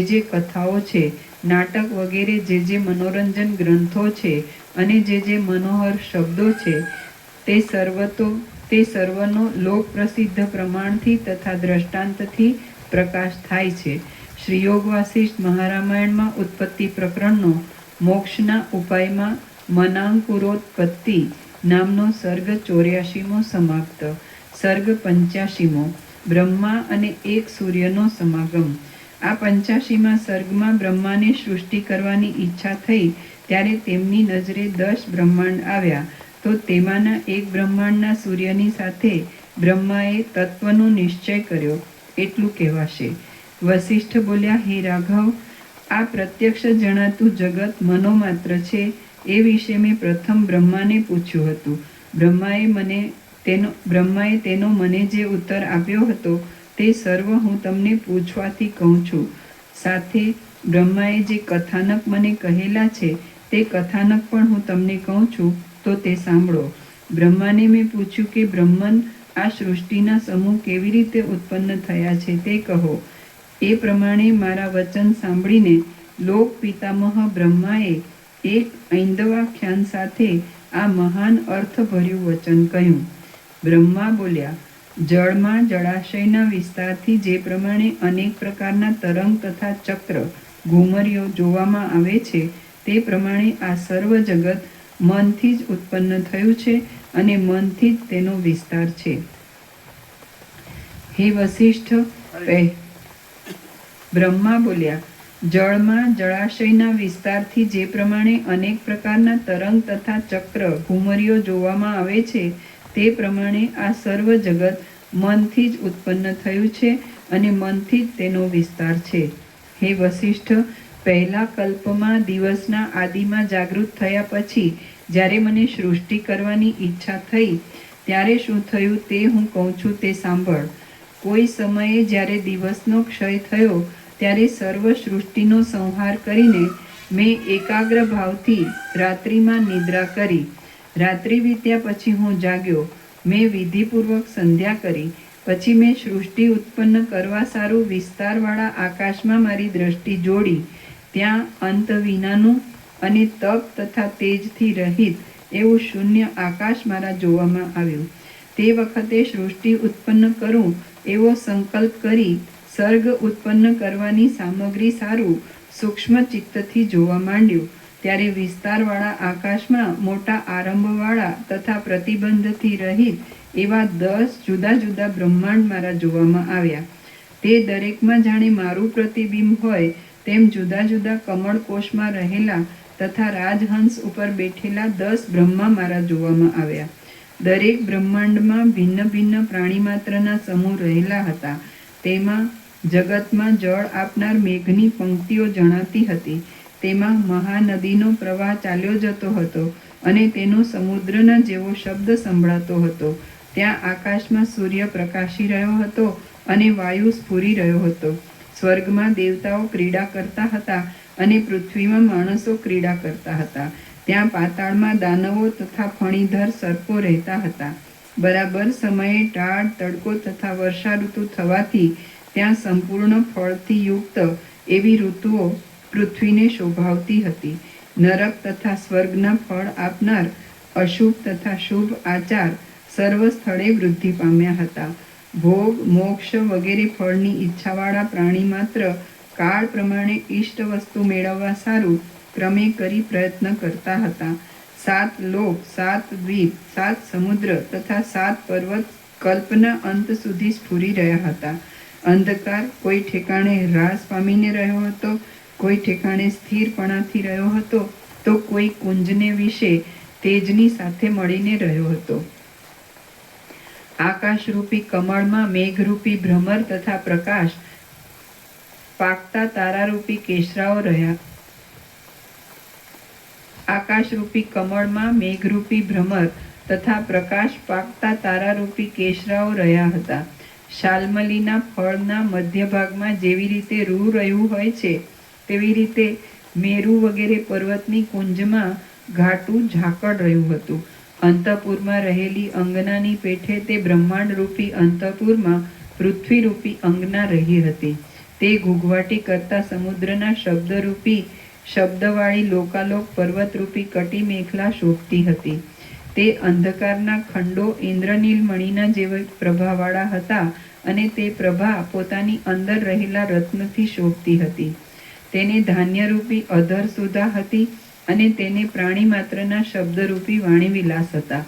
જે કથાઓ છે, નાટક વગેરે જે મનોરંજન ગ્રંથો છે અને જે મનોહર શબ્દો છે, તે સર્વનો લોક પ્રસિદ્ધ પ્રમાણથી તથા દ્રષ્ટાંતથી પ્રકાશ થાય છે. શ્રી યોગ વાસિષ્ઠ મહારામાયણમાં ઉત્પત્તિ પ્રકરણનો મોક્ષના ઉપાયમાં મનાંકુરોત્પત્તિ નામનો સર્ગ 84મો સમાપ્ત. સર્ગ 85મો બ્રહ્મા અને એક સૂર્યનો સમાગમ. આ 85મા સર્ગમાં બ્રહ્માને સૃષ્ટિ કરવાની ઈચ્છા થઈ ત્યારે તેમની નજરે 10 બ્રહ્માંડ આવ્યા, તો તેમાંના એક બ્રહ્માંડના સૂર્યની સાથે બ્રહ્માએ તત્વનો નિશ્ચય કર્યો એટલું કહેવાશે. વસિષ્ઠ બોલ્યા, હે રાઘવ, આ પ્રત્યક્ષ જણાતું જગત મનોમાત્ર છે એ વિશે મેં પ્રથમ બ્રહ્માને પૂછ્યું હતું. બ્રહ્માએ તેનો મને જે ઉત્તર આપ્યો હતો તે સર્વ હું તમને પૂછવાથી કહું છું. સાથે બ્રહ્માએ જે કથાનક મને કહેલા છે તે કથાનક પણ હું તમને કહું છું, તો તે સાંભળો. બ્રહ્માને મેં પૂછ્યું કે બ્રહ્મન, આ સૃષ્ટિના સમૂહ કેવી રીતે ઉત્પન્ન થયા છે તે કહો. એ પ્રમાણે મારા વચન સાંભળીને લોક પિતામહ બ્રહ્માએ એક ઐંદવાખ્યાન સાથે આ મહાન અર્થભર્યું વચન કહ્યું. બ્રહ્મા બોલ્યા, જળમાં જળાશયના વિસ્તારથી જે પ્રમાણે અનેક પ્રકારના તરંગ તથા ચક્ર ઘુમરીઓ જોવામાં આવે છે, તે પ્રમાણે આ સર્વ જગત મનથી જ ઉત્પન્ન થયું છે અને મનથી જ તેનો વિસ્તાર છે. હે વસિષ્ઠ, બ્રહ્મા બોલ્યા, જળમાં જળાશયના વિસ્તારથી જે પ્રમાણે અનેક પ્રકારના તરંગ તથા ચક્ર ઘુમરીઓ જોવામાં આવે છે, તે પ્રમાણે આ સર્વ જગત મનથી જ ઉત્પન્ન થયું છે અને મનથી જ તેનો વિસ્તાર છે. હે વસિષ્ઠ, પહેલા કલ્પમાં દિવસના આદિમાં જાગૃત થયા પછી જ્યારે મને સૃષ્ટિ કરવાની ઈચ્છા થઈ ત્યારે શું થયું તે હું કહું છું, તે સાંભળ. કોઈ સમયે જ્યારે દિવસનો ક્ષય થયો ત્યારે સર્વ સૃષ્ટિનો સંહાર કરીને મેં એકાગ્ર ભાવથી રાત્રિમાં નિદ્રા કરી. રાત્રિ વીત્યા પછી હું જાગ્યો. મેં વિધિપૂર્વક સંધ્યા કરી. પછી મેં સૃષ્ટિ ઉત્પન્ન કરવા સારું વિસ્તારવાળા આકાશમાં મારી દ્રષ્ટિ જોડી. ત્યાં અંત વિનાનું અને તપ તથા તેજથી રહિત એવું શૂન્ય આકાશ મારા જોવામાં આવ્યું. તે વખતે સૃષ્ટિ ઉત્પન્ન કરું એવો સંકલ્પ કરી સર્ગ ઉત્પન્ન કરવાની સામગ્રી સારું સૂક્ષ્મ ચિત્તથી જોવા માંડ્યું. ત્યારે વિસ્તારવાળા આકાશમાં મોટા આરંભવાળા તથા પ્રતિબંધથી રહિત એવા 10 જુદા જુદા બ્રહ્માંડ મારા જોવામાં આવ્યા. તે દરેકમાં જાણે મારું પ્રતિબિંબ હોય તેમ જુદા જુદા કમળકોષમાં રહેલા તથા રાજહંસ ઉપર બેઠેલા 10 બ્રહ્મા મારા જોવામાં આવ્યા. દરેક બ્રહ્માંડમાં ભિન્ન ભિન્ન પ્રાણીમાત્રના સમૂહ રહેલા હતા. તેમાં જગતમાં જળ આપનાર મેઘની પંક્તિઓ જણાતી હતી. તેમાં મહાનદીનો પ્રવાહ ચાલ્યો જતો હતો અને તેનો સમુદ્રના જેવો શબ્દ સંભળાતો હતો. ત્યાં આકાશમાં સૂર્ય પ્રકાશી રહ્યો હતો અને વાયુ સ્ફુરી રહ્યો હતો. સ્વર્ગમાં દેવતાઓ ક્રીડા કરતા હતા અને પૃથ્વીમાં માણસો ક્રીડા કરતા હતા. ત્યાં પાતાળમાં દાનવો તથા ફણીધર સર્પો રહેતા હતા. બરાબર સમયે ટાળ, તડકો તથા વર્ષા ઋતુ થવાથી ત્યાં સંપૂર્ણ ફળથી યુક્ત એવી ઋતુઓ પૃથ્વીને શોભાવતી હતી. નરક તથા સ્વર્ગના ફળ આપનાર અશુભ તથા શુભ આચાર સર્વ સ્થળે વૃદ્ધિ પામ્યા હતા. ભોગ, મોક્ષ વગેરે ફળની ઈચ્છાવાળા પ્રાણી માત્ર કાળ પ્રમાણે ઈષ્ટ વસ્તુ મેળવવા સારું ક્રમે કરી પ્રયત્ન કરતા હતા. 7 લોક, 7 દ્વીપ, 7 સમુદ્ર તથા 7 પર્વત કલ્પના અંત સુધી સ્ફુરી રહ્યા હતા. અંધકાર કોઈ ઠેકાણે હ્રાસ પામીને રહ્યો હતો, કોઈ ઠેકાણે સ્થિરપણાથી રહ્યો હતો, તો કોઈ કુંજને વિશે તેજની સાથે મળીને રહ્યો હતો. આકાશરૂપી કમળમાં મેઘરૂપી ભ્રમર તથા પ્રકાશ પાકતા તારારૂપી કેશરાઓ રહ્યા. આકાશરૂપી કમળમાં મેઘરૂપી ભ્રમર તથા પ્રકાશ પાકતા તારારૂપી કેશરાઓ રહ્યા હતા. શાલ્મલીના ફળના મધ્ય ભાગમાં જેવી રીતે રૂ રહ્યું હોય છે તેવી રીતે મેરુ વગેરે પર્વતની કુંજમાં ઘાટું ઝાકળ રહ્યું હતું. અંતઃપુરમાં રહેલી અંગનાની પેઠે તે બ્રહ્માંડરૂપી અંતઃપુરમાં પૃથ્વીરૂપી અંગના રહી હતી. તે ઘૂઘવાટી કરતા સમુદ્રના શબ્દરૂપી શબ્દવાળી લોકાલોક પર્વતરૂપી કટી મેખલા શોભતી હતી. તે અંધકારના ખંડો ઇન્દ્રનીલ મણીના જેવા પ્રભાવાળા હતા અને તે પ્રભા પોતાની અંદર રહેલા રત્નથી શોભતી હતી. તેને ધાન્યરૂપી અધર સુધા હતી અને તેને પ્રાણી માત્રના શબ્દરૂપી વાણીવિલાસ હતા.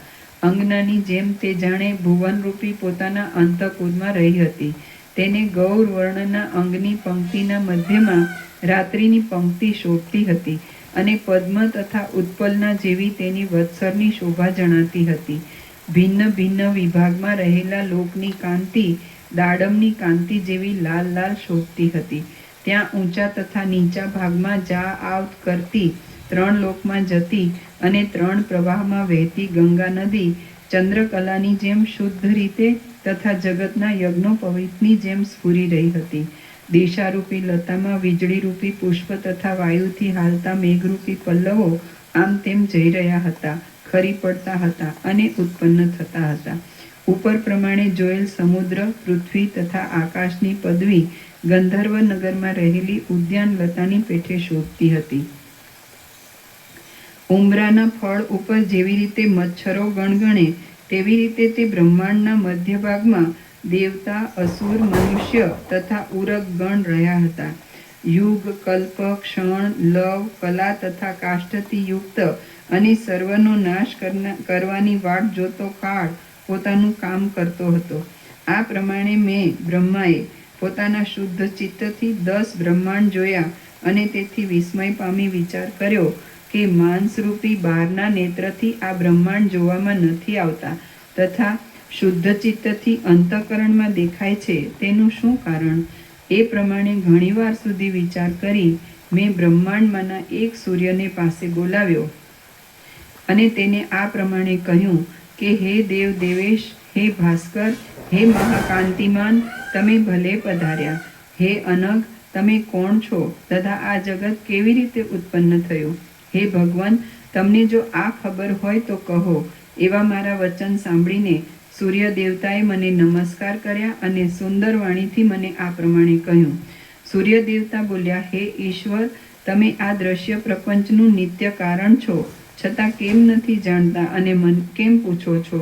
અંગનાની જેમ તે જાણે ભુવનરૂપી પોતાના અંતઃપુરમાં રહી હતી. તેને ગૌર વર્ણના અંગની પંક્તિના મધ્યમાં રાત્રિની પંક્તિ શોભતી હતી અને પદ્મ તથા ઉત્પલના જેવી તેની વત્સરની શોભા જણાતી હતી. ભિન્ન ભિન્ન વિભાગમાં રહેલા લોકની કાંતિ દાડમની કાંતિ જેવી લાલ લાલ શોભતી હતી. ત્યાં ઊંચા તથા નીચા ભાગમાં જા આવ કરતી 3 લોકમાં જતી અને 3 પ્રવાહમાં વહેતી ગંગા નદી ચંદ્રકલાની જેમ શુદ્ધ રીતે તથા જગતના યજ્ઞોપવિતની જેમ સ્ફુરી રહી હતી. દિશારૂપી લતામાં વીજળીરૂપી પુષ્પ તથા વાયુથી હાલતા મેઘરૂપી પલ્લવો આમ તેમ જઈ રહ્યા હતા, ખરી પડતા હતા અને ઉત્પન્ન થતા હતા. ઉપર પ્રમાણે જોયેલ સમુદ્ર, પૃથ્વી તથા આકાશની પદવી ગંધર્વ નગરમાં રહેલી ઉદ્યાન લતાની પેઠે શોભતી હતી. ઉંબરાના ફળ ઉપર જેવી રીતે મચ્છરો ગણગણે તેવી રીતે તે બ્રહ્માંડના મધ્ય ભાગમાં દેવતા, અસુર, મનુષ્ય તથા ઉરગ ગણ રહ્યા હતા. યુગ, કલ્પ, ક્ષણ, લવ, કલા તથા કાષ્ઠથી યુક્ત અને સર્વનો નાશ કરવાની વાટ જોતો કાળ પોતાનું કામ કરતો હતો. આ પ્રમાણે મેં બ્રહ્માએ પોતાના શુદ્ધ ચિત્તથી 10 બ્રહ્માંડ જોયા અને તેથી વિસ્મય પામી વિચાર કર્યો કે માંસરૂપી બહારના નેત્રથી આ બ્રહ્માંડ જોવામાં નથી આવતા તથા શુદ્ધ ચિત્તથી અંતઃકરણમાં દેખાય છે તેનું શું કારણ? એ પ્રમાણે ઘણીવાર સુધી વિચાર કરી મેં બ્રહ્માંડમાંના એક સૂર્યને પાસે બોલાવ્યો અને તેને આ પ્રમાણે કહ્યું કે હે દેવ દેવેશ, હે ભાસ્કર, હે મહાકાંતિમાન, તમે ભલે પધાર્યા. હે અનગ, તમે કોણ છો તથા આ જગત કેવી રીતે ઉત્પન્ન થયું? હે ભગવાન, તમને જો આ ખબર હોય તો કહો. એવા મારા વચન સાંભળીને સૂર્ય દેવતાએ મને નમસ્કાર કર્યા અને સુંદર વાણીથી મને આ પ્રમાણે કહ્યું. સૂર્ય દેવતા બોલ્યા, હે ઈશ્વર, તમે આ દ્રશ્ય પ્રપંચનું નિત્ય કારણ છો, છતાં કેમ નથી જાણતા અને કેમ પૂછો છો?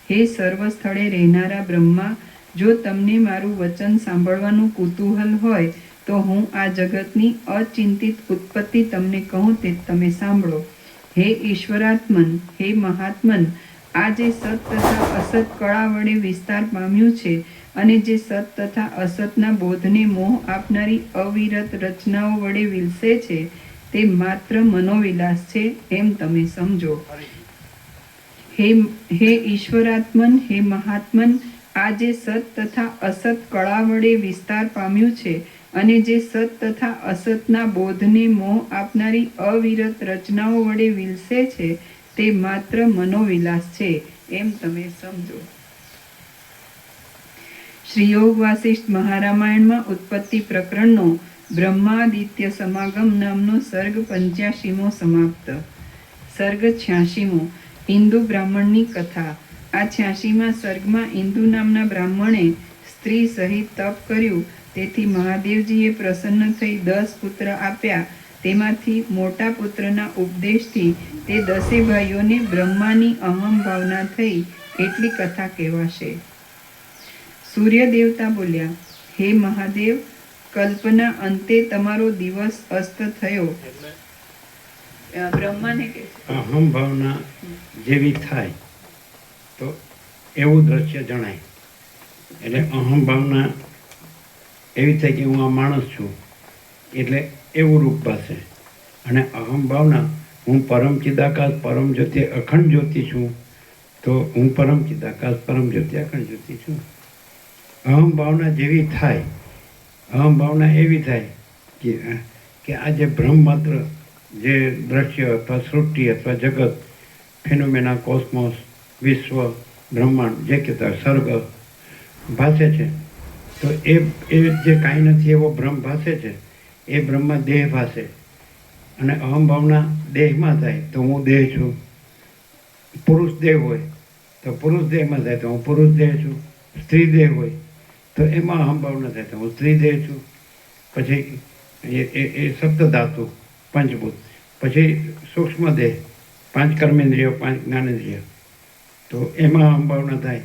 હે સર્વ સ્થળે રહેનારા બ્રહ્મા, જો તમને મારું વચન સાંભળવાનું કુતૂહલ હોય તો હું આ જગતની અચિંતિત ઉત્પત્તિ તમને કહું તે તમે સાંભળો. હે ઈશ્વરાત્મન, હે મહાત્મન, આ જે સત તથા અસત કળા વડે વિસ્તાર પામ્યું છે અને જે સત તથા અસતના બોધને મોહ આપનારી અવિરત રચનાઓ વડે વિલસે છે તે માત્ર મનોવિલાસ છે એમ તમે સમજો. હે ઈશ્વરાત્મન, હે મહાત્મન, આ જે સત તથા અસત કળા વડે વિસ્તાર પામ્યું છે અને જે સત તથા અસતના બોધને મોહ આપનારી અવિરત રચનાઓ વડે વિલસે છે તે માત્ર મનોવિલાસ છે એમ તમે સમજો. શ્રી યોગ વાસિષ્ઠ મહારામાયણમાં ઉત્પત્તિ પ્રકરણનો બ્રહ્માદિત્ય સમાગમ નામનો સર્ગ 85મો સમાપ્ત. સર્ગ 86મો ઇન્દુ બ્રાહ્મણની કથા. આ 86મા સર્ગમાં ઇન્દુ નામના બ્રાહ્મણે સ્ત્રી સહિત તપ કર્યું. તેથી મહાદેવજીએ પ્રસન્ન થઈ 10 પુત્ર આપ્યા. તેમાંથી મોટા પુત્રના ઉપદેશથી તે 10 ભાઈઓને બ્રહ્માની અહમ ભાવના થઈ એટલી કથા કહેવાશે. સૂર્ય દેવતા બોલ્યા, હે મહાદેવ, કલ્પના અંતે તમારો દિવસ અસ્ત થયો. બ્રહ્માને કહે અહમ ભાવના જેવી થાય તો એવું દ્રશ્ય જણાય. એટલે અહમ ભાવના એવી થાય કે હું આ માણસ છું એટલે એવું રૂપ ભાસે, અને અહમ ભાવના હું પરમ ચિદાકાશ પરમ જ્યોતિ અખંડ જ્યોતિ છું, તો હું પરમ ચિદાકાશ પરમ જ્યોતિ અખંડ જ્યોતિ છું. અહમ ભાવના જેવી થાય, અહમ ભાવના એવી થાય કે આ જે બ્રહ્મ માત્ર જે દ્રશ્ય અથવા સૃષ્ટિ અથવા જગત, ફિનોમેના, કોસ્મોસ, વિશ્વ, બ્રહ્માંડ જે કહેતા સર્ગ ભાસે છે, તો એ જે કાંઈ નથી એવો બ્રહ્મ ભાસે છે, એ બ્રહ્મમાં દેહ ભાસે. અને અહમ ભાવના દેહમાં થાય તો હું દેહ છું. પુરુષ દેહ હોય તો પુરુષ દેહમાં થાય તો હું પુરુષ દેહ છું. સ્ત્રી દેહ હોય તો એમાં અહમ ભાવના થાય તો હું સ્ત્રી દેહ છું. પછી એ સપ્ત ધાતુ પંચભૂત, પછી સૂક્ષ્મ દેહ, 5 કર્મેન્દ્રિયો, 5 જ્ઞાનેન્દ્રિય, તો એમાં અહમ ભાવના થાય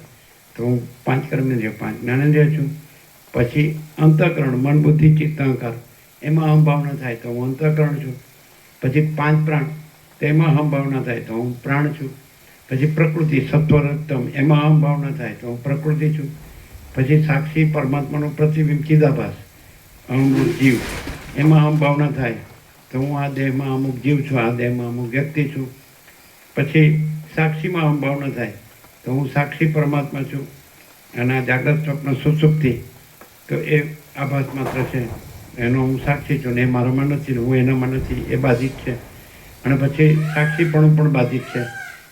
તો હું 5 કર્મેન્દ્રિયો, 5 જ્ઞાનેન્દ્રિય છું. પછી અંતઃકરણ, મન, બુદ્ધિ, ચિત્ત, અહંકાર, એમાં અહમ ભાવના થાય તો હું અંતઃકરણ છું. પછી 5 પ્રાણ, તેમાં અહમ ભાવના થાય તો હું પ્રાણ છું. પછી પ્રકૃતિ, સત્વ, રજતમ, એમાં અહમ ભાવના થાય તો હું પ્રકૃતિ છું. પછી સાક્ષી પરમાત્માનું પ્રતિબિંબ ચિદાભાસ, અમૃત જીવ, એમાં અહમ ભાવના થાય તો હું આ દેહમાં અમુક જીવ છું, આ દેહમાં અમુક વ્યક્તિ છું. પછી સાક્ષીમાં અહમ ભાવના થાય તો હું સાક્ષી પરમાત્મા છું. અને આ જાગ્રત સ્વપ્ન સુષુપ્તિ તો એ આભાસ માત્ર છે, એનો હું સાક્ષી છું ને એ મારામાં નથી, હું એનામાં નથી, એ બાધિત છે. અને પછી સાક્ષીપણું પણ બાધિત છે,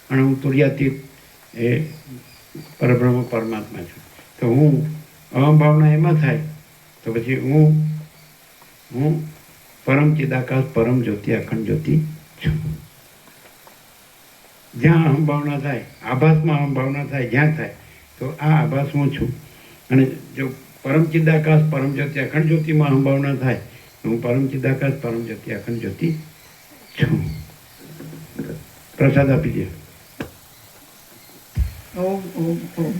અને હું તુર્યાતીત એ પરબ્રહ્મ પરમાત્મા છું. તો હું અહમ ભાવના એમાં થાય તો પછી હું પરમ ચિદાકાશ પરમ જ્યોતિ અખંડ જ્યોતિ છું. જ્યાં અહમ ભાવના થાય, આભાસમાં અહમ ભાવના થાય, જ્યાં થાય તો આ આભાસ હું છું. અને જો પરમ ચિદાકાશ પરમ જ્યોતિ અખંડ જ્યોતિમાં અહમ ભાવના થાય તો હું પરમ ચિદાકાશ પરમ જ્યોતિ અખંડ જ્યોતિ છું. પ્રસાદ આપી દે. ઓમ ઓમ ઓમ.